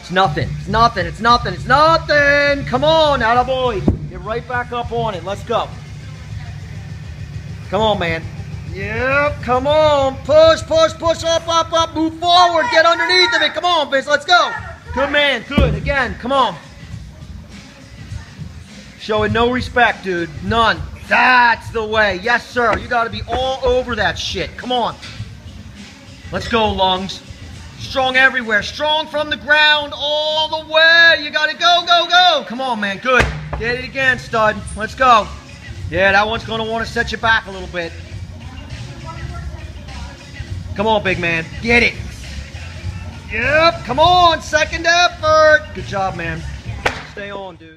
It's nothing. It's nothing. It's nothing. It's nothing. Come on, attaboy. Get right back up on it. Let's go. Come on, man. Yep, come on. Push, push, push, up, up, up. Move forward. Get underneath of it. Come on, Vince. Let's go. Good man. Good. Again, come on. Showing no respect, dude. None. That's the way. Yes, sir. You got to be all over that shit. Come on. Let's go, lungs. Strong everywhere. Strong from the ground all the way. You got to go, go, go. Come on, man. Good. Get it again, stud. Let's go. Yeah, that one's going to want to set you back a little bit. Come on, big man. Get it. Yep. Come on. Second effort. Good job, man. Stay on, dude.